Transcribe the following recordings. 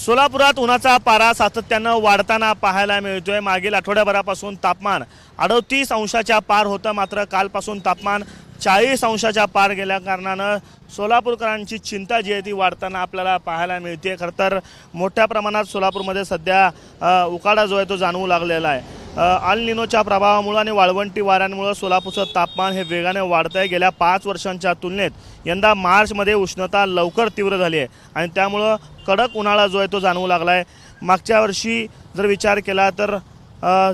सोलापुरात उन्हाचा पारा सातत्यानं वाढताना पाहायला मिळतोय। मागील आठवड्याभरापासून तापमान 38 अंशाच्या पार होतं, मात्र कालपासून तापमान 40 अंशाच्या पार गेल्या कारणानं सोलापूरकरांची चिंता जी आहे ती वाढताना आपल्याला पाहायला मिळते। खरं तर मोठ्या प्रमाणात सोलापूरमध्ये सध्या उकाडा जो आहे तो जाणवू लागलेला आहे। अल निनोच्या प्रभावामुळे आणि वाळवंटी वाऱ्यांमुळे सोलापूरचं तापमान हे वेगाने वाढत आहे। गेल्या 5 वर्षांच्या तुलनेत यंदा मार्चमध्ये उष्णता लवकर तीव्र झाली आहे आणि त्यामुळं कडक उन्हाळा जो आहे तो जाणवू लागला आहे। मागच्या वर्षी जर विचार केला तर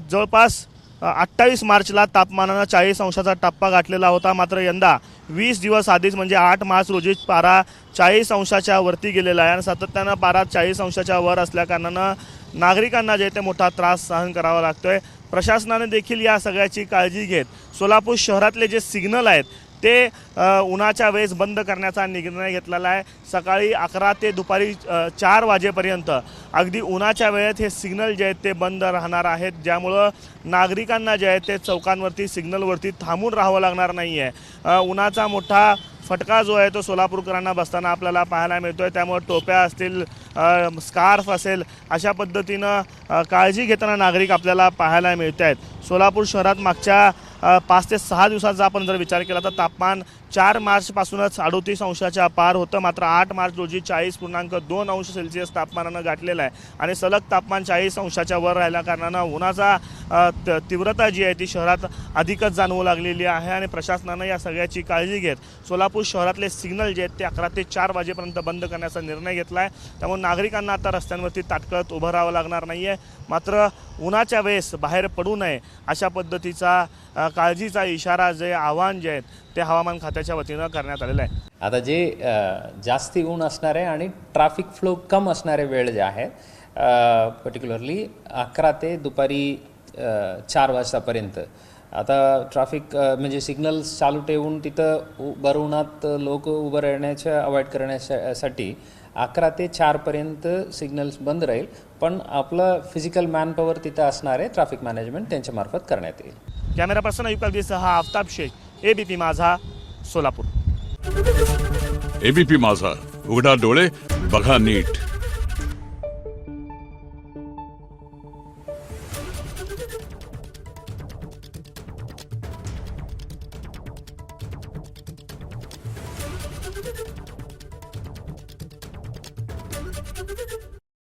जवळपास 28 मार्चला तापमानानं 40 अंशाचा टप्पा गाठलेला होता, मात्र यंदा 20 दिवस आधीच म्हणजे 8 मार्च रोजी पारा 40 अंशाच्या वरती गेलेला आहे आणि सातत्यानं पारा 40 अंशाच्या वर असल्याकारणानं नागरिकांना जे ते मोठा त्रास सहन करावा लागतोय। प्रशासनाने देखील या सगळ्याची काळजी घेत सोलापूर शहरातले जे सिग्नल आहेत ते उन्हाच्या वेळेस बंद करण्याचा निर्णय घेतलेला आहे। सकाळी 11 ते दुपारी 4 वाजेपर्यंत अगदी उन्हाच्या वेळेत हे सिग्नल जे आहेत ते बंद राहणार आहेत, ज्यामुळं नागरिकांना जे आहे ते चौकांवरती सिग्नलवरती थांबून राहावं लागणार नाही आहे। उन्हाचा मोठा फटका जो आहे तो सोलापूरकरांना बसताना आपल्याला पाहायला मिळतोय, त्यामुळे टोप्या असतील, स्कार्फ असेल, अशा पद्धतीनं काळजी घेताना नागरिक आपल्याला पाहायला मिळत आहेत। सोलापूर शहरात मागच्या 5 ते 6 दिवसाचा आपण जर विचार केला तर तापमान 4 मार्चपासूनच 38 अंशाच्या पार होतं, मात्र 8 मार्च रोजी 40.2 अंश सेल्सिअस तापमानानं गाठलेलं आहे आणि सलग तापमान 40 अंशाच्या वर राहिल्या कारणानं उन्हाचा तीव्रता जी आहे ती शहरात अधिकच जाणवू लागलेली आहे आणि प्रशासनानं या सगळ्याची काळजी घेत सोलापूर शहरातले सिग्नल जे आहेत ते 11 ते 4 वाजेपर्यंत बंद करण्याचा निर्णय घेतला आहे। त्यामुळे नागरिकांना आता रस्त्यांवरती ताटकळत उभं राहावं लागणार नाही आहे, मात्र उन्हाच्या वेळेस बाहेर पडू नये अशा पद्धतीचा काळजीचा इशारा जे आव्हान जे आहेत ते हवामान खात्याच्या वतीनं करण्यात आलेलं आहे। आता जे जास्ती ऊन असणारे आणि ट्रॅफिक फ्लो कम असणारे वेळ जे आहेत, पर्टिक्युलरली 11 ते दुपारी 4 वाजतापर्यंत आता ट्रॅफिक म्हणजे सिग्नल्स चालू ठेवून तिथं भर उन्हात लोक उभं राहण्याच्या अवॉइड करण्यासाठी 11 ते 4 पर्यंत सिग्नल्स बंद राहील, पण आपलं फिजिकल मॅनपॉवर तिथं असणारे ट्रॅफिक मॅनेजमेंट त्यांच्यामार्फत करण्यात येईल। कॅमेरा पर्सन अयुब कागदीसह आफताब शेख, एबीपी माझा, सोलापूर। एबीपी माझा, उघडा डोळे बघा नीट।